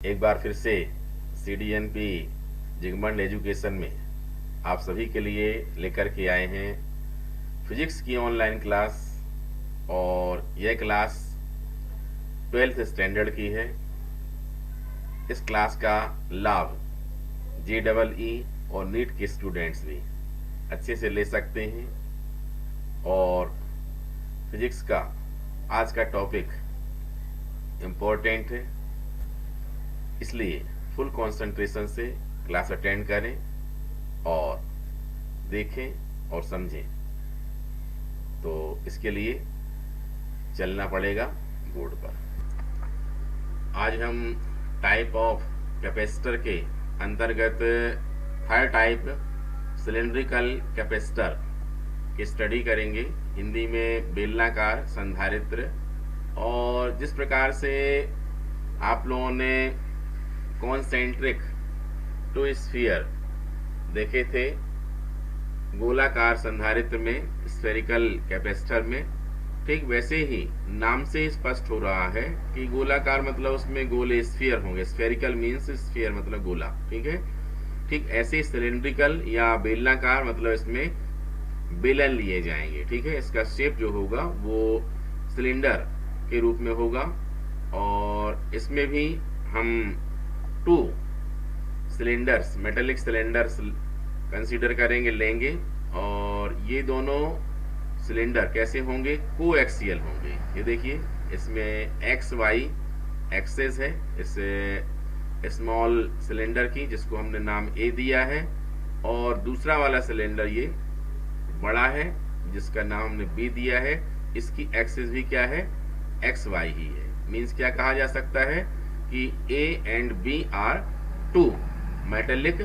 एक बार फिर से CDNP जिगमंड एजुकेशन में आप सभी के लिए लेकर के आए हैं फिजिक्स की ऑनलाइन क्लास। और यह क्लास 12th स्टैंडर्ड की है। इस क्लास का लाभ JEE और नीट के स्टूडेंट्स भी अच्छे से ले सकते हैं। और फिजिक्स का आज का टॉपिक इम्पोर्टेंट है, इसलिए फुल कंसंट्रेशन से क्लास अटेंड करें और देखें और समझें। तो इसके लिए चलना पड़ेगा बोर्ड पर। आज हम टाइप ऑफ कैपेसिटर के अंतर्गत थर्ड टाइप सिलेंड्रिकल कैपेसिटर की स्टडी करेंगे, हिंदी में बेलनाकार संधारित्र। और जिस प्रकार से आप लोगों ने कॉन्सेंट्रिक टू स्फीयर देखे थे गोलाकार संधारित्र में, स्फेरिकल कैपेसिटर में, ठीक वैसे ही नाम से स्पष्ट हो रहा है कि गोलाकार मतलब उसमें गोले स्फीयर होंगे। स्फेरिकल मीन्स स्फीयर मतलब गोला, ठीक है। ठीक ऐसे सिलेंड्रिकल या बेलनाकार मतलब इसमें बेलन लिए जाएंगे, ठीक है। इसका शेप जो होगा वो सिलेंडर के रूप में होगा। और इसमें भी हम 2 सिलेंडर्स, मेटेलिक सिलेंडर्स कंसीडर करेंगे, लेंगे। और ये दोनों सिलेंडर कैसे होंगे? कोएक्सियल होंगे। ये देखिए, इसमें एक्स वाई एक्सेस है इस स्मॉल सिलेंडर की, जिसको हमने नाम ए दिया है। और दूसरा वाला सिलेंडर ये बड़ा है, जिसका नाम हमने बी दिया है। इसकी एक्सेस भी क्या है? एक्स वाई ही है। मीन्स क्या कहा जा सकता है कि A and B are 2 metallic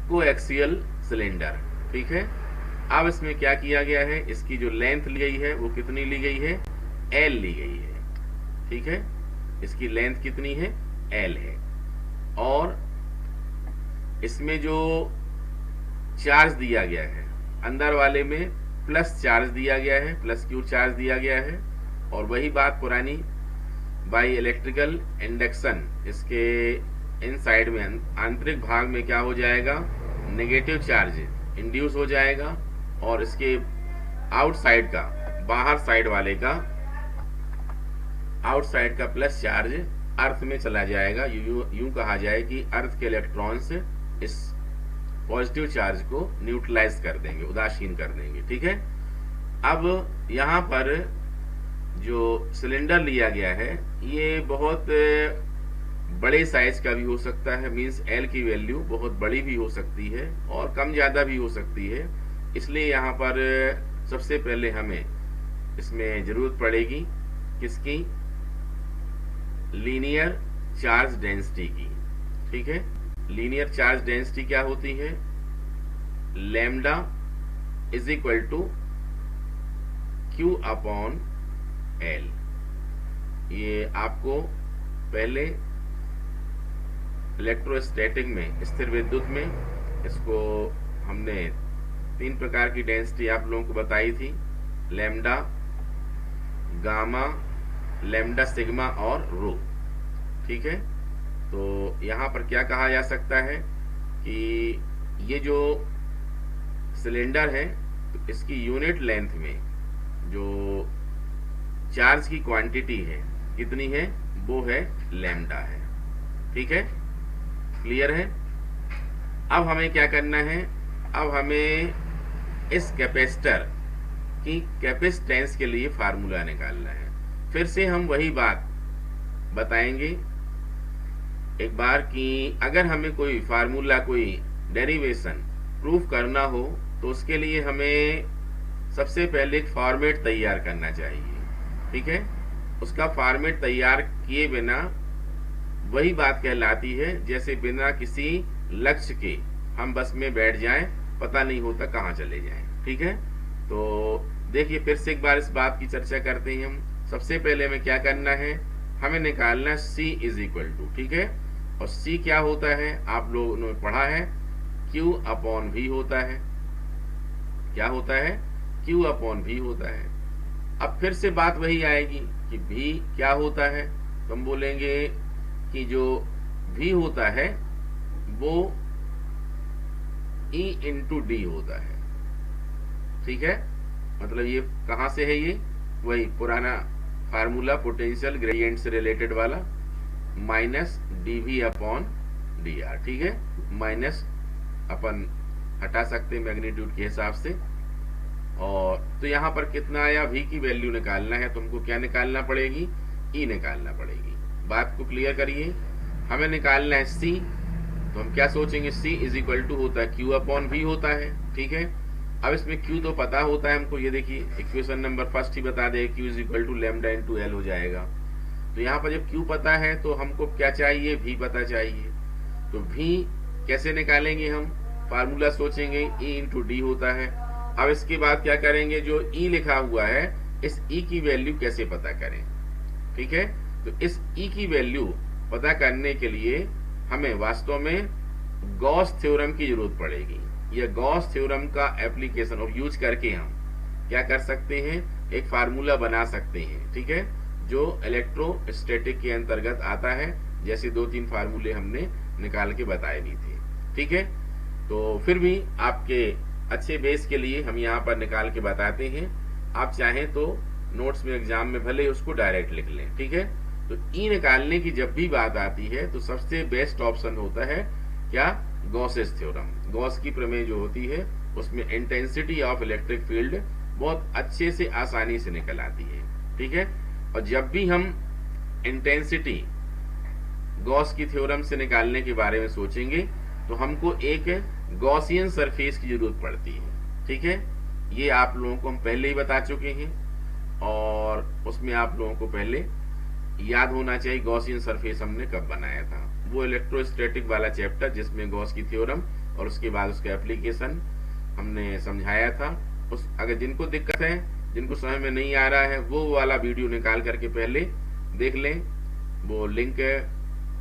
coaxial cylinder, ठीक है। अब इसमें क्या किया गया है, इसकी जो लेंथ ली गई है वो कितनी ली गई है? L ली गई है, ठीक है। इसकी लेंथ कितनी है? L है। और इसमें जो चार्ज दिया गया है, अंदर वाले में प्लस चार्ज दिया गया है, प्लस क्यू चार्ज दिया गया है। और वही बात पुरानी बाई इलेक्ट्रिकल इंडक्शन, इसके इनसाइड में आंतरिक भाग में क्या हो जाएगा? नेगेटिव चार्ज इंड्यूस हो जाएगा। और इसके आउटसाइड का, बाहर साइड वाले का, आउटसाइड का प्लस चार्ज अर्थ में चला जाएगा। यूं कहा जाए कि अर्थ के इलेक्ट्रॉन्स इस पॉजिटिव चार्ज को न्यूट्रलाइज कर देंगे, उदासीन कर देंगे, ठीक है। अब यहाँ पर जो सिलेंडर लिया गया है ये बहुत बड़े साइज का भी हो सकता है। मींस L की वैल्यू बहुत बड़ी भी हो सकती है और कम ज्यादा भी हो सकती है। इसलिए यहाँ पर सबसे पहले हमें इसमें जरूरत पड़ेगी किसकी? लीनियर चार्ज डेंसिटी की, ठीक है। लीनियर चार्ज डेंसिटी क्या होती है? Lambda is equal to Q upon L। ये आपको पहले इलेक्ट्रोस्टैटिक में, स्थिर विद्युत में, इसको हमने 3 प्रकार की डेंसिटी आप लोगों को बताई थी, लैम्डा, गामा, लैम्डा सिग्मा और रो, ठीक है। तो यहाँ पर क्या कहा जा सकता है कि ये जो सिलेंडर है तो इसकी यूनिट लेंथ में जो चार्ज की क्वांटिटी है कितनी है? वो है लैम्डा है, ठीक है। क्लियर है? अब हमें क्या करना है? अब हमें इस कैपेसिटर की कैपेसिटेंस के लिए फार्मूला निकालना है। फिर से हम वही बात बताएंगे एक बार कि अगर हमें कोई फार्मूला, कोई डेरिवेशन प्रूफ करना हो तो उसके लिए हमें सबसे पहले एक फॉर्मेट तैयार करना चाहिए, ठीक है। उसका फॉर्मेट तैयार किए बिना वही बात कहलाती है जैसे बिना किसी लक्ष्य के हम बस में बैठ जाएं, पता नहीं होता कहाँ चले जाएं, ठीक है। तो देखिए, फिर से एक बार इस बात की चर्चा करते हैं हम। सबसे पहले हमें क्या करना है? हमें निकालना C इज इक्वल टू, ठीक है। और C क्या होता है? आप लोगों ने पढ़ा है, Q अपॉन V होता है। क्या होता है? Q अपॉन V होता है। अब फिर से बात वही आएगी कि V क्या होता है। तो हम बोलेंगे कि जो भी होता है वो E इंटू डी होता है। ठीक है, मतलब ये कहां से है, ये वही पुराना फार्मूला पोटेंशियल ग्रेडियंट से रिलेटेड वाला, माइनस dv अपॉन dr। ठीक है, माइनस अपन हटा सकते हैं मैग्नीट्यूड के हिसाब से। और तो यहां पर कितना आया, v की वैल्यू निकालना है, तुमको क्या निकालना पड़ेगी, E निकालना पड़ेगी। बात को क्लियर करिए, हमें निकालना है C, तो हम क्या सोचेंगे, C इज इक्वल टू होता है Q अपॉन V होता है। ठीक है, अब इसमें Q तो पता होता है हमको, ये देखिए इक्वेशन नंबर फर्स्ट ही बता दे, Q is equal to lambda into L हो जाएगा। तो यहाँ पर जब Q पता है तो हमको क्या चाहिए, V पता चाहिए। तो V कैसे निकालेंगे हम, फार्मूला सोचेंगे, E इंटू डी होता है। अब इसके बाद क्या करेंगे, जो E लिखा हुआ है इस E की वैल्यू कैसे पता करें। ठीक है, तो इस E की वैल्यू पता करने के लिए हमें वास्तव में गॉस थ्योरम की जरूरत पड़ेगी। यह गॉस थ्योरम का एप्लीकेशन और यूज करके हम क्या कर सकते हैं, एक फार्मूला बना सकते हैं। ठीक है, जो इलेक्ट्रोस्टैटिक के अंतर्गत आता है, जैसे 2-3 फार्मूले हमने निकाल के बताए भी थे। ठीक है, तो फिर भी आपके अच्छे बेस के लिए हम यहाँ पर निकाल के बताते हैं। आप चाहें तो नोट्स में एग्जाम में भले उसको डायरेक्ट लिख लें। ठीक है, तो ई निकालने की जब भी बात आती है तो सबसे बेस्ट ऑप्शन होता है क्या, गॉसेस थ्योरम। गॉस की प्रमेय जो होती है उसमें इंटेंसिटी ऑफ इलेक्ट्रिक फील्ड बहुत अच्छे से आसानी से निकल आती है। ठीक है, और जब भी हम इंटेंसिटी गॉस की थ्योरम से निकालने के बारे में सोचेंगे तो हमको एक गॉसियन सरफेस की जरूरत पड़ती है। ठीक है, ये आप लोगों को हम पहले ही बता चुके हैं और उसमें आप लोगों को पहले याद होना चाहिए गॉसियन सरफेस हमने कब बनाया था, वो इलेक्ट्रोस्टैटिक वाला चैप्टर जिसमें गॉस की थ्योरम और उसके बाद उसका एप्लीकेशन हमने समझाया था। उस अगर जिनको दिक्कत है, जिनको समझ में नहीं आ रहा है, वो वाला वीडियो निकाल करके पहले देख लें, वो लिंक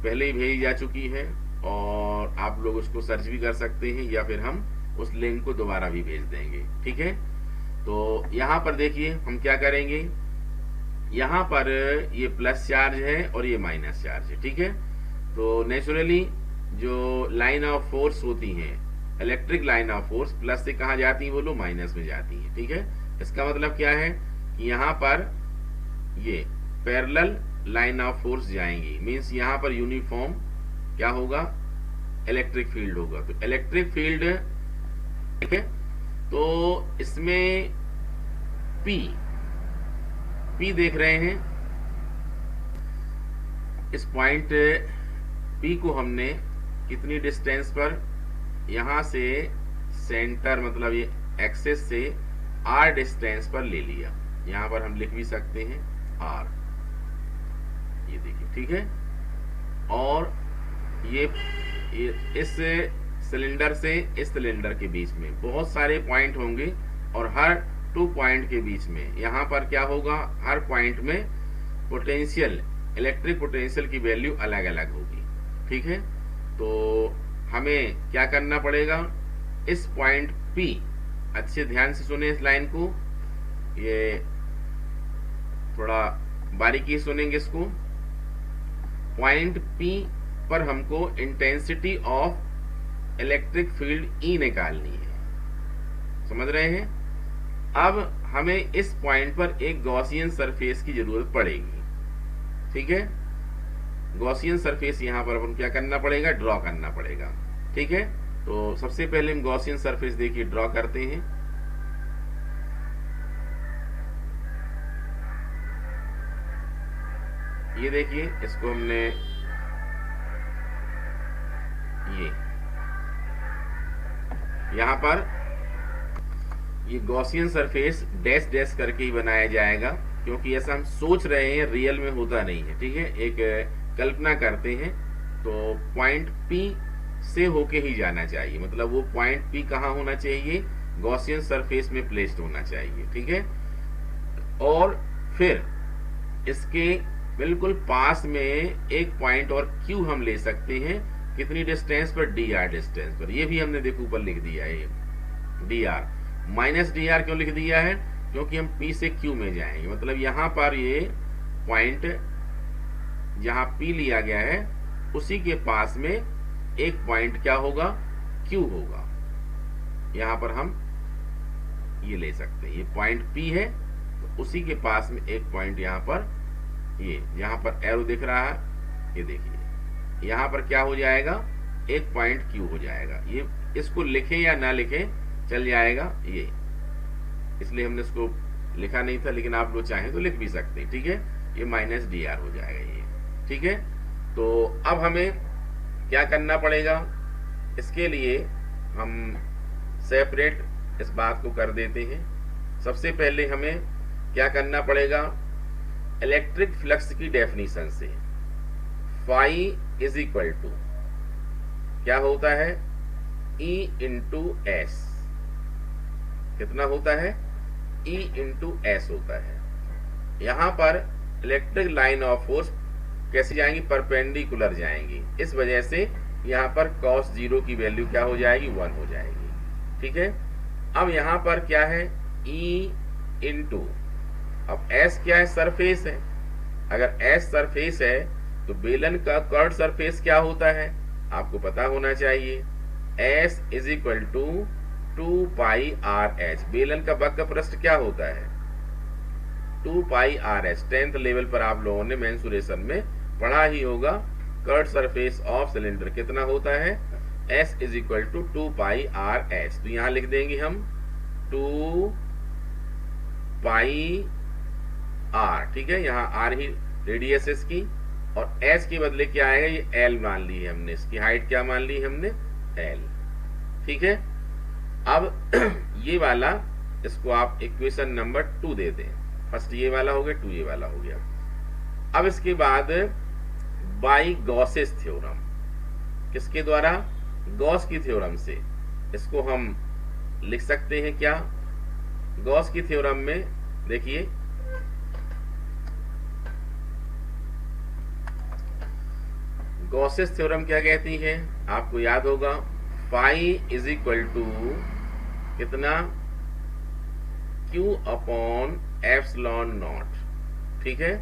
पहले ही भेजी जा चुकी है और आप लोग उसको सर्च भी कर सकते हैं या फिर हम उस लिंक को दोबारा भी भेज देंगे। ठीक है, तो यहाँ पर देखिए हम क्या करेंगे, यहाँ पर ये प्लस चार्ज है और ये माइनस चार्ज है। ठीक है, तो नेचुरली जो लाइन ऑफ फोर्स होती है, electric line of force plus से कहाँ जाती है, बोलो माइनस में जाती है। ठीक है, इसका मतलब क्या है कि यहाँ पर ये पैरेलल लाइन ऑफ फोर्स जाएंगी, मींस यहाँ पर यूनिफॉर्म क्या होगा, इलेक्ट्रिक फील्ड होगा। तो इलेक्ट्रिक फील्ड, ठीक है, तो इसमें P देख रहे हैं, इस पॉइंट P को हमने कितनी डिस्टेंस पर, यहां से सेंटर मतलब ये एक्सेस से R डिस्टेंस पर ले लिया। यहां पर हम लिख भी सकते हैं R, ये देखिए। ठीक है, और ये इस सिलेंडर से इस सिलेंडर के बीच में बहुत सारे पॉइंट होंगे और हर 2 पॉइंट के बीच में यहाँ पर क्या होगा, हर पॉइंट में पोटेंशियल, इलेक्ट्रिक पोटेंशियल की वैल्यू अलग अलग होगी। ठीक है, तो हमें क्या करना पड़ेगा, इस पॉइंट P, अच्छे ध्यान से सुने इस लाइन को, ये थोड़ा बारीकी सुनेंगे इसको, पॉइंट P पर हमको intensity of electric field E निकालनी है। समझ रहे हैं, अब हमें इस पॉइंट पर एक गॉसियन सरफेस की जरूरत पड़ेगी। ठीक है, गॉसियन सरफेस यहां पर अपन क्या करना पड़ेगा, ड्रॉ करना पड़ेगा। ठीक है, तो सबसे पहले हम गॉसियन सरफेस देखिए ड्रॉ करते हैं। ये देखिए, इसको हमने ये यहां पर ये गॉसियन सरफेस डैश डैश करके ही बनाया जाएगा, क्योंकि ऐसा हम सोच रहे हैं, रियल में होता नहीं है। ठीक है, एक कल्पना करते हैं, तो पॉइंट P से होके ही जाना चाहिए, मतलब वो पॉइंट P कहाँ होना चाहिए, गॉसियन सरफेस में प्लेस्ड होना चाहिए। ठीक है, और फिर इसके बिल्कुल पास में एक पॉइंट और Q हम ले सकते हैं, कितनी डिस्टेंस पर, dr डिस्टेंस पर। ये भी हमने देखो ऊपर लिख दिया है, dr माइनस dr क्यों लिख दिया है, क्योंकि हम P से Q में जाएंगे, मतलब यहाँ पर ये पॉइंट जहां P लिया गया है उसी के पास में एक पॉइंट क्या होगा, Q होगा। यहां पर हम ये ले सकते हैं, ये पॉइंट P है, तो उसी के पास में एक पॉइंट यहां पर, ये यहां पर एरो दिख रहा है, ये देखिए यहां पर क्या हो जाएगा, एक पॉइंट Q हो जाएगा। ये इसको लिखें या ना लिखें चल जाएगा ये, इसलिए हमने इसको लिखा नहीं था, लेकिन आप लोग चाहें तो लिख भी सकते हैं, ठीक है। ये -dr हो जाएगा ये, ठीक है। तो अब हमें क्या करना पड़ेगा, इसके लिए हम सेपरेट इस बात को कर देते हैं। सबसे पहले हमें क्या करना पड़ेगा, इलेक्ट्रिक फ्लक्स की डेफिनेशन से फाई इज इक्वल टू क्या होता है, E इंटू एस। कितना होता है, E इंटू एस होता है। यहां पर इलेक्ट्रिक लाइन ऑफ फोर्स कैसे जाएंगी, परपेंडिकुलर जाएंगी, इस वजह से यहां पर cos 0 की वैल्यू क्या हो जाएगी, 1 हो जाएगी, ठीक है। अब यहां पर क्या है, E इंटू, अब S क्या है, सरफेस है। अगर S सरफेस है तो बेलन का कर्व सरफेस क्या होता है, आपको पता होना चाहिए, S is equal to 2 pi R H. बेलन का वक्र पृष्ठ क्या होता है, 2 pi R H. 10th level पर आप लोगों ने मेंसुरेशन में पढ़ा ही होगा। कर्व सरफेस ऑफ सिलेंडर कितना होता है, S is equal to 2 pi R H. तो यहां लिख देंगे हम 2 पाई आर, ठीक है। यहां आर ही रेडियस इसकी, और एच के बदले क्या आएगा, ये एल मान ली है हमने, इसकी हाइट क्या मान ली है हमने, एल, ठीक है। अब ये वाला, इसको आप इक्वेशन नंबर 2 दे दें। फर्स्ट ये वाला हो गया, 2 ये वाला हो गया। अब इसके बाद बाई गॉसेस थ्योरम, किसके द्वारा, गॉस की थ्योरम से इसको हम लिख सकते हैं क्या, गॉस की थ्योरम में देखिए, गॉसेस थ्योरम क्या कहती है, आपको याद होगा, फाई इज इक्वल टू कितना, Q अपॉन एप्सिलॉन नॉट, ठीक है।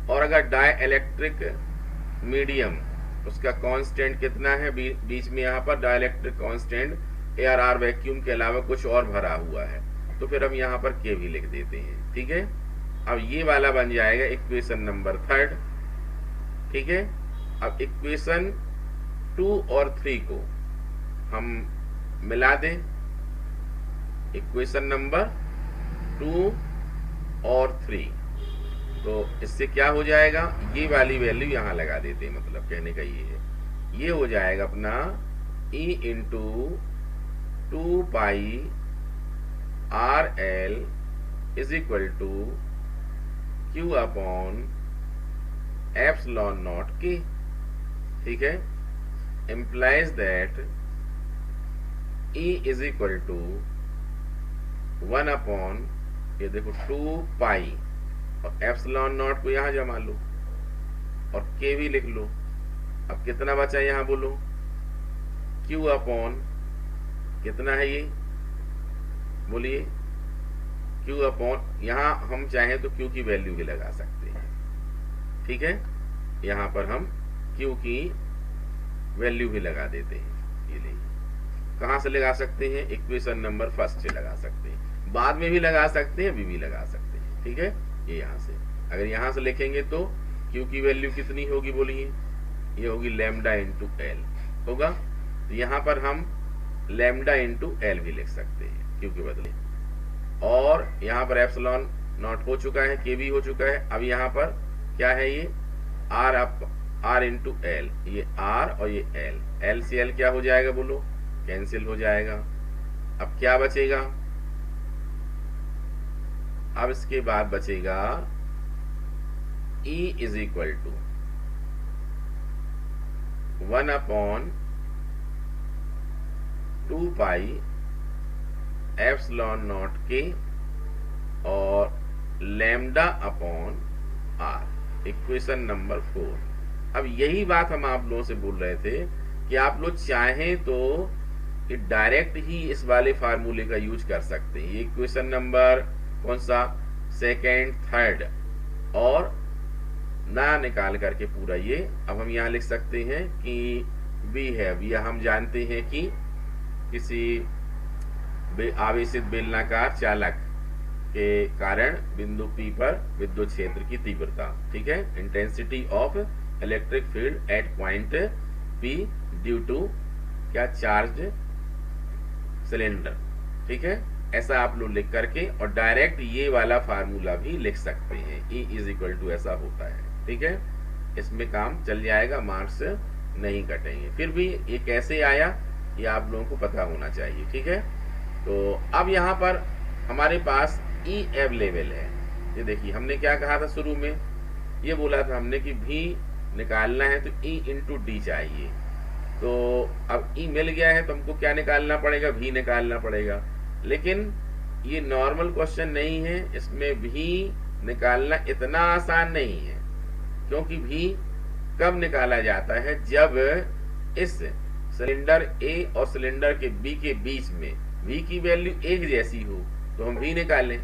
और अगर डाई इलेक्ट्रिक मीडियम, उसका कांस्टेंट कितना है, बीच में यहाँ पर dielectric constant AR vacuum के अलावा कुछ और भरा हुआ है, तो फिर हम यहाँ पर K भी लिख देते हैं, ठीक है। अब ये वाला बन जाएगा इक्वेशन नंबर 3, ठीक है। अब इक्वेशन 2 और 3 को हम मिला दें, इक्वेशन नंबर 2 और 3, तो इससे क्या हो जाएगा, ये वाली वैल्यू यहां लगा देते हैं, मतलब कहने का ये है, ये हो जाएगा अपना E into 2 pi R L is equal to Q upon epsilon naught के, ठीक है। implies that E is equal to 1 upon, ये देखो 2 पाई, और एप्सिलॉन नॉट को यहां जमा लो, और K भी लिख लो। अब कितना बचा यहां बोलो, Q अपॉन कितना है ये, बोलिए, Q अपॉन, यहां हम चाहें तो Q की वैल्यू भी लगा सकते हैं, ठीक है। यहां पर हम Q की वैल्यू भी लगा देते हैं, ये ले, कहां से लगा सकते हैं, इक्वेशन नंबर 1 से लगा सकते हैं, बाद में भी लगा सकते हैं, भी लगा सकते हैं, ठीक है। ये यहां से, अगर यहां से लिखेंगे तो Q की वैल्यू कितनी होगी, बोलिए, ये होगी लैम्डा इंटू एल होगा। तो यहां पर हम लैम्डा इंटू एल भी लिख सकते हैं Q के बदले, और यहां पर एप्सिलॉन नॉट हो चुका है, K भी हो चुका है। अब यहां पर क्या है, ये R इंटू एल, ये R और ये L से L क्या हो जाएगा बोलो, कैंसिल हो जाएगा। अब क्या बचेगा, अब इसके बाद बचेगा E is equal to 1 upon 2 pi epsilon naught के और lambda upon R, equation number 4। अब यही बात हम आप लोगों से बोल रहे थे कि आप लोग चाहें तो डायरेक्ट ही इस वाले फार्मूले का यूज कर सकते हैं। ये इक्वेशन नंबर कौन सा, सेकेंड, थर्ड और ना निकाल करके पूरा ये, अब हम यहाँ लिख सकते हैं कि वी हैव, या हम जानते हैं कि किसी आवेशित बेलनाकार चालक के कारण बिंदु P पर विद्युत क्षेत्र की तीव्रता, ठीक है, intensity of electric field at point P due to क्या, चार्ज सिलेंडर, ठीक है। ऐसा आप लोग लिख करके और डायरेक्ट ये वाला फार्मूला भी लिख सकते हैं, E इज इक्वल टू ऐसा होता है, ठीक है। इसमें काम चल जाएगा, मार्क्स नहीं कटेंगे। फिर भी ये कैसे आया ये आप लोगों को पता होना चाहिए, ठीक है। तो अब यहाँ पर हमारे पास E अवेलेबल है। ये देखिए हमने क्या कहा था शुरू में, ये बोला था हमने कि V निकालना है तो E इंटू डी चाहिए। तो अब E मिल गया है तो हमको क्या निकालना पड़ेगा, V निकालना पड़ेगा। लेकिन ये नॉर्मल क्वेश्चन नहीं है, इसमें V निकालना इतना आसान नहीं है, क्योंकि V कब निकाला जाता है, जब इस सिलेंडर A और सिलेंडर के B के बीच में V की वैल्यू एक जैसी हो तो हम V निकालें,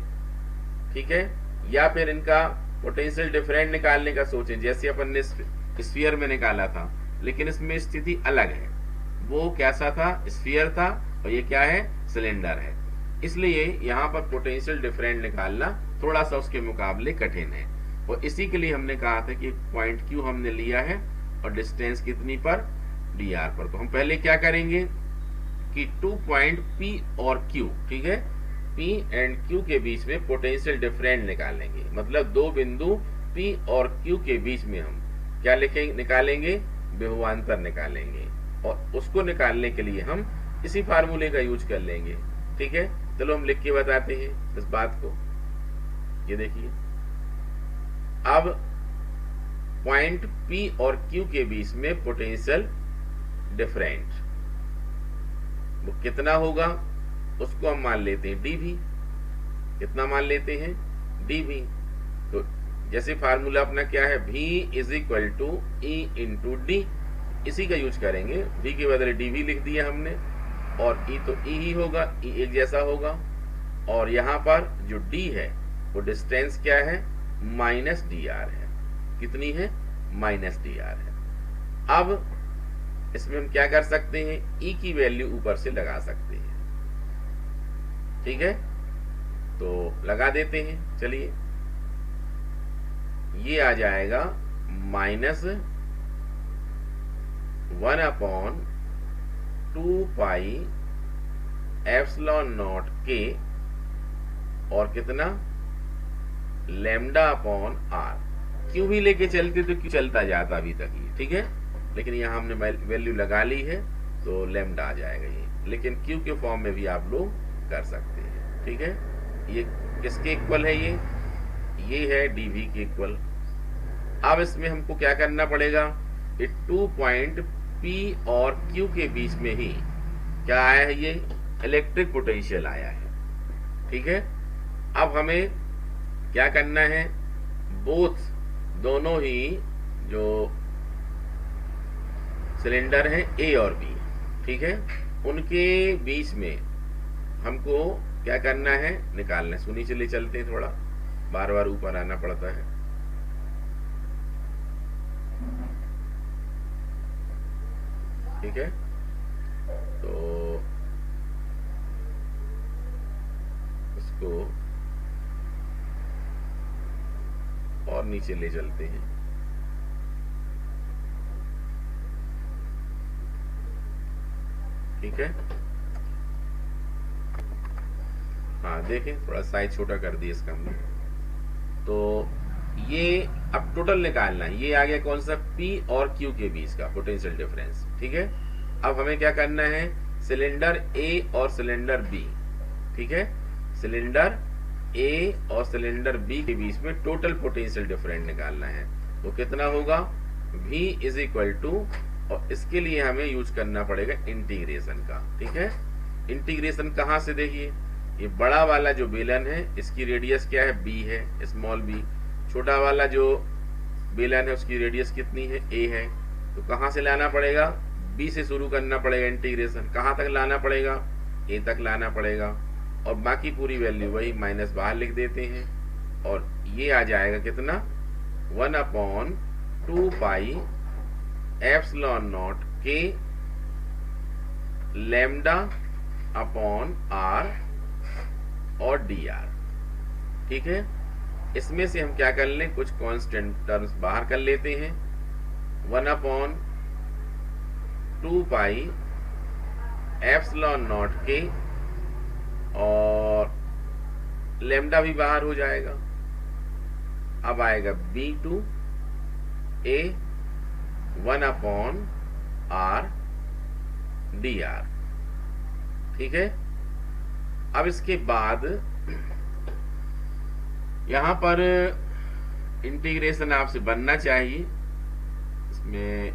ठीक है। या फिर इनका पोटेंशियल डिफरेंट निकालने का सोचें, जैसे अपन ने स्फीयर में निकाला था, लेकिन इसमें स्थिति अलग है। वो कैसा था, स्फीयर था, और ये क्या है, सिलेंडर है। इसलिए यहाँ पर पोटेंशियल डिफरेंट निकालना थोड़ा सा उसके मुकाबले कठिन है। और इसी के लिए हमने कहा था कि पॉइंट Q हमने लिया है और डिस्टेंस कितनी पर, dr पर। तो हम पहले क्या करेंगे कि 2 पॉइंट P और Q, ठीक है, P एंड Q के बीच में पोटेंशियल डिफरेंट निकालेंगे। मतलब दो बिंदु P और Q के बीच में हम क्या निकालेंगे, विभवांतर निकालेंगे। और उसको निकालने के लिए हम इसी फार्मूले का यूज कर लेंगे, ठीक है। चलो हम लिख के बताते हैं इस बात को। ये देखिए अब पॉइंट P और Q के बीच में पोटेंशियल डिफरेंट वो कितना होगा, उसको हम मान लेते हैं dV। कितना मान लेते हैं, dV। तो जैसे फार्मूला अपना क्या है, V is equal to E into D, इसी का यूज करेंगे। V के बदले dV लिख दिया हमने, और E तो E ही होगा, E एक जैसा होगा। और यहाँ पर जो D है वो डिस्टेंस क्या है, माइनस dr है। कितनी है, माइनस dr है। अब इसमें हम क्या कर सकते हैं, E की वैल्यू ऊपर से लगा सकते हैं, ठीक है। तो लगा देते हैं, चलिए। ये आ जाएगा माइनस 1/2 पाई एप्सिलॉन नॉट के, और कितना, लैम्डा अपॉन आर। क्यों भी लेके चलते तो क्यों चलता जाता अभी तक ये, ठीक है। लेकिन यहाँ हमने वैल्यू लगा ली है तो लैम्डा आ जाएगा ये। लेकिन क्यू के फॉर्म में भी आप लोग कर सकते हैं, ठीक है। ये किसके इक्वल है, ये है dV के इक्वल। अब इसमें हमको क्या करना पड़ेगा, 2 पॉइंट P और Q के बीच में ही क्या आया है, ये इलेक्ट्रिक पोटेंशियल आया है, ठीक है। अब हमें क्या करना है, बोथ दोनों ही जो सिलेंडर हैं A और B, ठीक है, उनके बीच में हमको क्या करना है, निकालना है। सुनी चले चलते हैं, थोड़ा बार बार ऊपर आना पड़ता है। ठीक है, तो इसको और नीचे ले चलते हैं। ठीक है, हाँ देखें, थोड़ा साइज छोटा कर दिया इसका हमने। तो ये अब टोटल निकालना है, ये आ गया कौन सा, P और Q के बीच का पोटेंशियल डिफरेंस। ठीक है, अब हमें क्या करना है, सिलेंडर A और सिलेंडर B, ठीक है, सिलेंडर A और सिलेंडर B के बीच में टोटल पोटेंशियल डिफरेंस निकालना है। तो कितना होगा, V इज इक्वल टू, और इसके लिए हमें यूज करना पड़ेगा इंटीग्रेशन का। ठीक है, इंटीग्रेशन कहाँ से, देखिए ये बड़ा वाला जो बेलन है इसकी रेडियस क्या है, B है, स्मॉल b। छोटा वाला जो बेलन है उसकी रेडियस कितनी है, A है। तो कहाँ से लाना पड़ेगा, B से शुरू करना पड़ेगा इंटीग्रेशन। कहाँ तक लाना पड़ेगा, A तक लाना पड़ेगा। और बाकी पूरी वैल्यू वही माइनस बाहर लिख देते हैं, और ये आ जाएगा कितना, 1/2 पाई एप्सिलॉन नॉट के लैम्डा अपॉन आर और डी आर। ठीक है, इसमें से हम क्या कर लें, कुछ कांस्टेंट टर्म्स बाहर कर लेते हैं। 1/2 पाई एप्सिलॉन नॉट के और लैम्डा भी बाहर हो जाएगा। अब आएगा B2 A 1/R dr। ठीक है, अब इसके बाद यहां पर इंटीग्रेशन आपसे बनना चाहिए। इसमें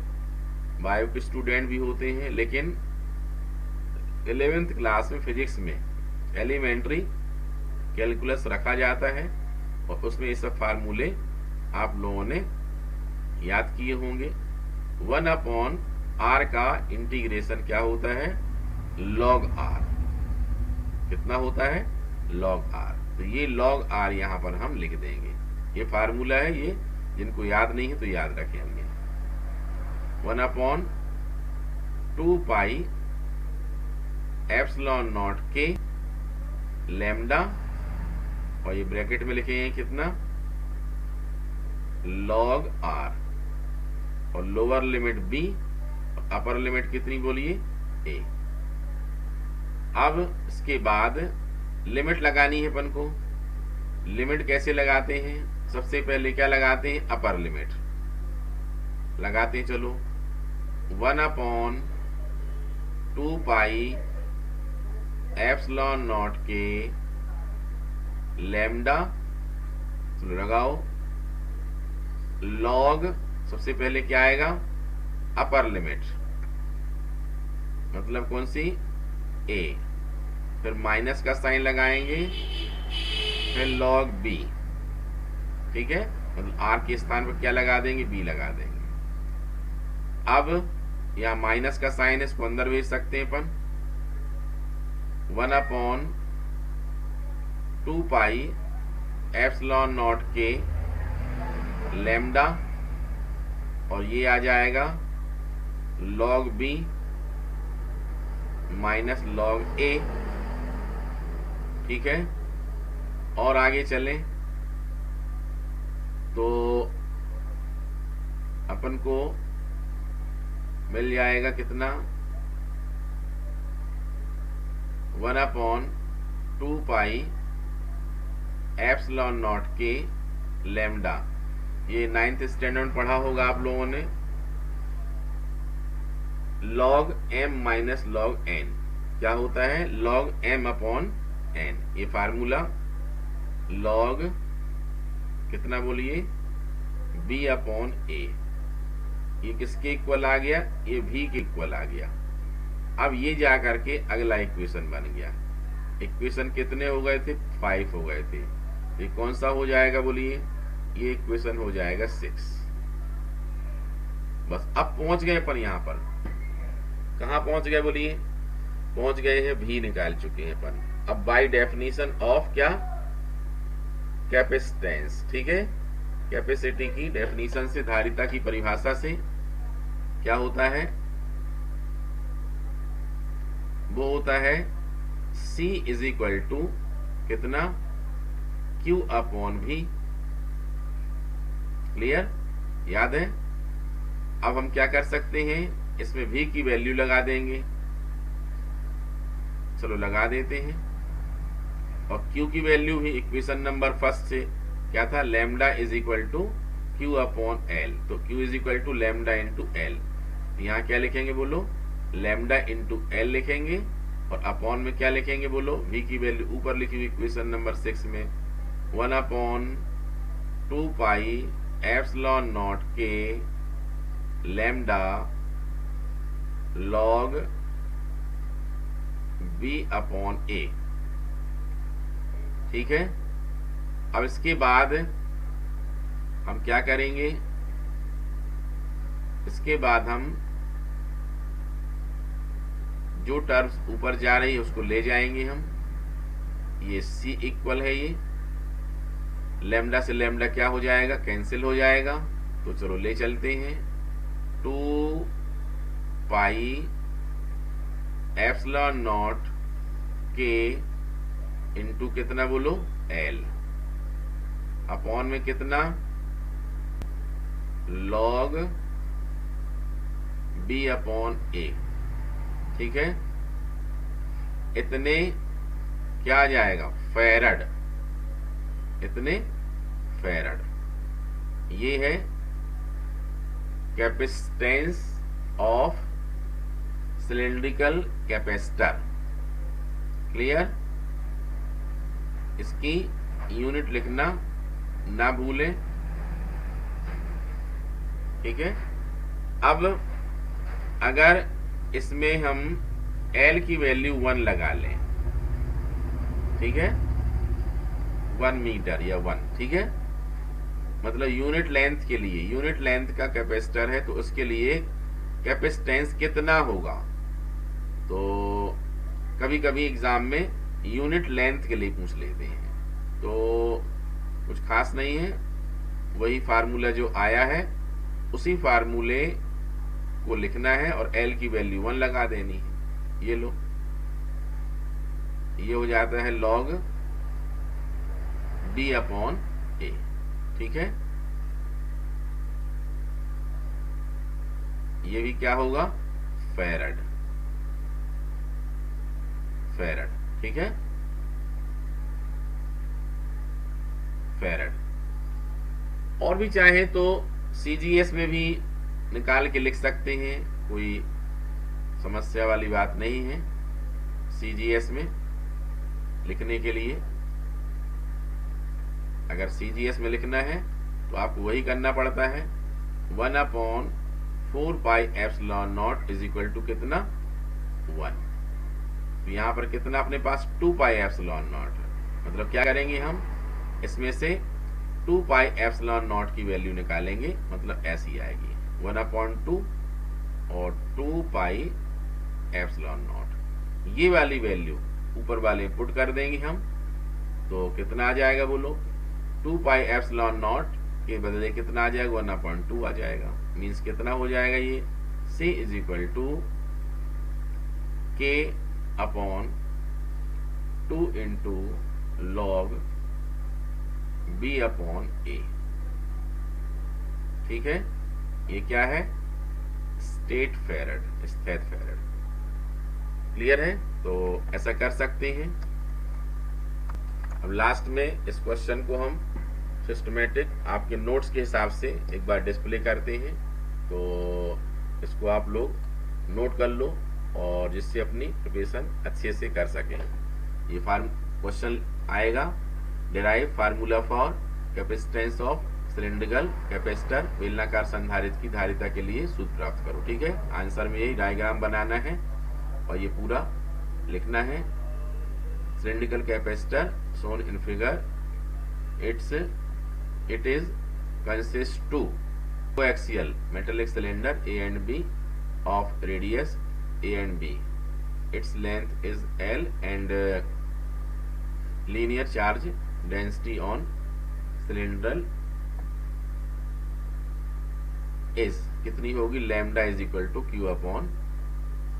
बायो के स्टूडेंट भी होते हैं, लेकिन 11th क्लास में फिजिक्स में एलिमेंट्री कैलकुलस रखा जाता है और उसमें ये सब फार्मूले आप लोगों ने याद किए होंगे। 1/R का इंटीग्रेशन क्या होता है, log R। कितना होता है, log R। तो ये log R यहां पर हम लिख देंगे। ये फार्मूला है, ये जिनको याद नहीं है तो याद रखेंगे। 1/2 पाई एप्सिलॉन नॉट के लैम्डा, और ये ब्रैकेट में लिखेंगे कितना, log R, और lower limit B, upper limit कितनी बोलिए, A। अब इसके बाद लिमिट लगानी है अपन को। लिमिट कैसे लगाते हैं, सबसे पहले क्या लगाते हैं, अपर लिमिट लगाते हैं। चलो 1/2 पाई एप्सिलॉन नॉट के लैम्डा, चलो लगाओ, लॉग सबसे पहले क्या आएगा, अपर लिमिट, मतलब कौन सी, A, फिर माइनस का साइन लगाएंगे, फिर log B। ठीक है, मतलब R के स्थान पर क्या लगा देंगे, B लगा देंगे। अब यहां माइनस का साइन है, इसको अंदर भेज सकते हैं अपन। 1/2 पाई एप्सिलॉन नॉट के लैम्डा, और ये आ जाएगा log B minus log A। ठीक है, और आगे चलें तो अपन को मिल जाएगा कितना, 1/2 पाई एप्सिलॉन नॉट के लैम्डा। ये 9th स्टैंडर्ड में पढ़ा होगा आप लोगों ने। log m minus log n क्या होता है, log m अपॉन n। ये फार्मूला log कितना बोलिए, b अपॉन a। ये किसके इक्वल आ गया, ये v के इक्वल आ गया। अब ये जा करके अगला इक्वेशन बन गया। इक्वेशन कितने हो गए थे, 5 हो गए थे। ये कौन सा हो जाएगा बोलिए, ये इक्वेशन हो जाएगा 6। बस अब पहुंच गए अपन यहां पर, कहां पहुंच गए बोलिए, पहुंच गए हैं भी निकाल चुके हैं अपन। अब बाय डेफिनेशन ऑफ क्या, कैपेसिटेंस। ठीक है, कैपेसिटी की डेफिनेशन से, धारिता की परिभाषा से क्या होता है, वो होता है C इज इक्वल टू कितना, Q अपॉन V। क्लियर, याद है। अब हम क्या कर सकते हैं, इसमें V की वैल्यू लगा देंगे। चलो लगा देते हैं, और Q की वैल्यू भी इक्वेशन नंबर फर्स्ट से क्या था, lambda is equal to Q upon L। तो Q is equal to lambda into L। यहाँ क्या लिखेंगे बोलो, लैम्डा इंटू L लिखेंगे, और अपॉन में क्या लिखेंगे बोलो, V की वैल्यू ऊपर लिखी हुई इक्वेशन नंबर 6 में 1/2 पाई एप्सिलॉन नॉट के lambda log B upon A। ठीक है, अब इसके बाद हम क्या करेंगे, इसके बाद हम जो टर्म्स ऊपर जा रही है उसको ले जाएंगे हम। ये C इक्वल है ये लैम्डा से लैम्डा क्या हो जाएगा, कैंसिल हो जाएगा। तो चलो ले चलते हैं, 2 पाई एप्सिलॉन नॉट के इंटू कितना बोलो, एल, अपॉन में कितना, लॉग बी अपॉन ए। ठीक है, इतने क्या आ जाएगा, फैरड, इतने फैरड। ये है capacitance of cylindrical capacitor. Clear, इसकी यूनिट लिखना ना भूलें। ठीक है, अब अगर इसमें हम L की वैल्यू 1 लगा लें, ठीक है, 1 मीटर या 1, ठीक है, मतलब यूनिट लेंथ के लिए, यूनिट लेंथ का कैपेसिटर है तो उसके लिए कैपेसिटेंस कितना होगा। तो कभी कभी एग्जाम में यूनिट लेंथ के लिए पूछ लेते हैं, तो कुछ खास नहीं है, वही फार्मूला जो आया है उसी फार्मूले को लिखना है और L की वैल्यू 1 लगा देनी है। ये लो, ये हो जाता है log B अपॉन A। ठीक है, ये भी क्या होगा, फैरड, फैरड। ठीक है, फैरड। और भी चाहे तो CGS में भी निकाल के लिख सकते हैं, कोई समस्या वाली बात नहीं है। CGS में लिखने के लिए अगर CGS में लिखना है तो आपको वही करना पड़ता है, 1 upon 4 pi epsilon naught is equal to कितना, 1। तो यहां पर कितना अपने पास 2 पाई एप्सिलॉन नॉट है, मतलब क्या करेंगे हम, इसमें से 2 पाई एप्सिलॉन नॉट की वैल्यू निकालेंगे, मतलब ऐसी आएगी 1 अपॉन 2 और 2 पाई एप्सिलॉन नॉट। ये वाली वैल्यू ऊपर वाले पुट कर देंगे हम, तो कितना आ जाएगा बोलो, 2 पाई एप्सिलॉन नॉट के बदले कितना आ जाएगा, 1/2 आ जाएगा। मीन्स कितना हो जाएगा ये, C is equal to K upon 2 into log B upon A। ठीक है, ये क्या है, स्टेट फैरड, स्थिर फैरड। क्लियर है, तो ऐसा कर सकते हैं। अब लास्ट में इस क्वेश्चन को हम सिस्टमेटिक आपके नोट्स के हिसाब से एक बार डिस्प्ले करते हैं, तो इसको आप लोग नोट कर लो और जिससे अपनी प्रिपरेशन अच्छे से कर सकें। ये क्वेश्चन आएगा, derive formula for capacitance of cylindrical capacitor, बेलनाकार संधारित्र की धारिता के लिए सूत्र प्राप्त करो। ठीक है, आंसर में यही डायग्राम बनाना है और ये पूरा लिखना है। Cylindrical capacitor shown in figure, it is consists to coaxial metallic cylinder A and B of radius A and B. Its length is L and linear charge density on cylindrical is कितनी होगी, lambda is equal to Q upon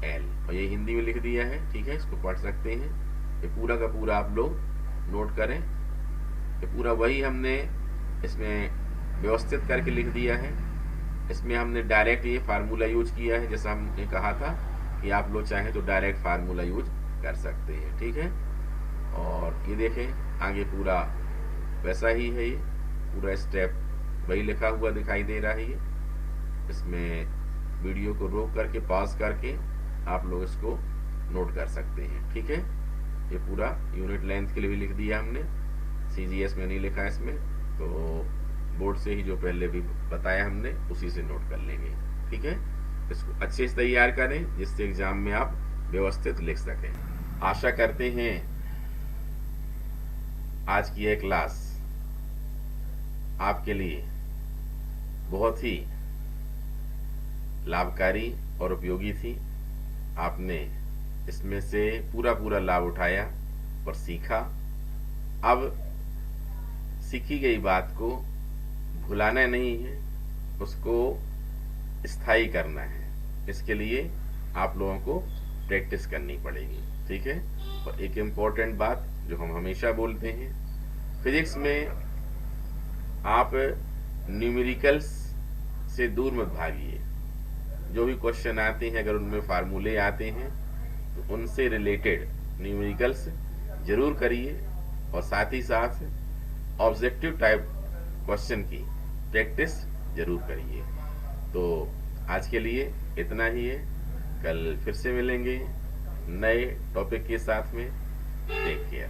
L। और ये हिंदी में लिख दिया है। ठीक है, इसको पढ़ सकते हैं। ये पूरा का पूरा आप लोग नोट करें, ये पूरा वही हमने इसमें व्यवस्थित करके लिख दिया है। इसमें हमने डायरेक्ट ये फार्मूला यूज किया है, जैसा हमने कहा था कि आप लोग चाहें तो डायरेक्ट फार्मूला यूज कर सकते हैं। ठीक है, और ये देखें आगे पूरा वैसा ही है, ये पूरा स्टेप वही लिखा हुआ दिखाई दे रहा है। ये इसमें वीडियो को रोक करके पॉज करके आप लोग इसको नोट कर सकते हैं। ठीक है, ये पूरा यूनिट लेंथ के लिए भी लिख दिया हमने, CGS में नहीं लिखा इसमें, तो बोर्ड से ही जो पहले भी बताया हमने उसी से नोट कर लेंगे। ठीक है, इसको अच्छे से तैयार करें जिससे एग्जाम में आप व्यवस्थित लिख सकें। आशा करते हैं आज की यह क्लास आपके लिए बहुत ही लाभकारी और उपयोगी थी। आपने इसमें से पूरा लाभ उठाया और सीखा। अब सीखी गई बात को भुलाना नहीं है, उसको स्थायी करना है। इसके लिए आप लोगों को प्रैक्टिस करनी पड़ेगी, ठीक है। और एक इम्पॉर्टेंट बात जो हम हमेशा बोलते हैं, फिजिक्स में आप न्यूमेरिकल्स से दूर मत भागिए। जो भी क्वेश्चन आते हैं, अगर उनमें फार्मूले आते हैं तो उनसे रिलेटेड न्यूमेरिकल्स जरूर करिए, और साथ ही साथ ऑब्जेक्टिव टाइप क्वेश्चन की प्रैक्टिस जरूर करिए। तो आज के लिए इतना ही है, कल फिर से मिलेंगे नए टॉपिक के साथ में। Take care.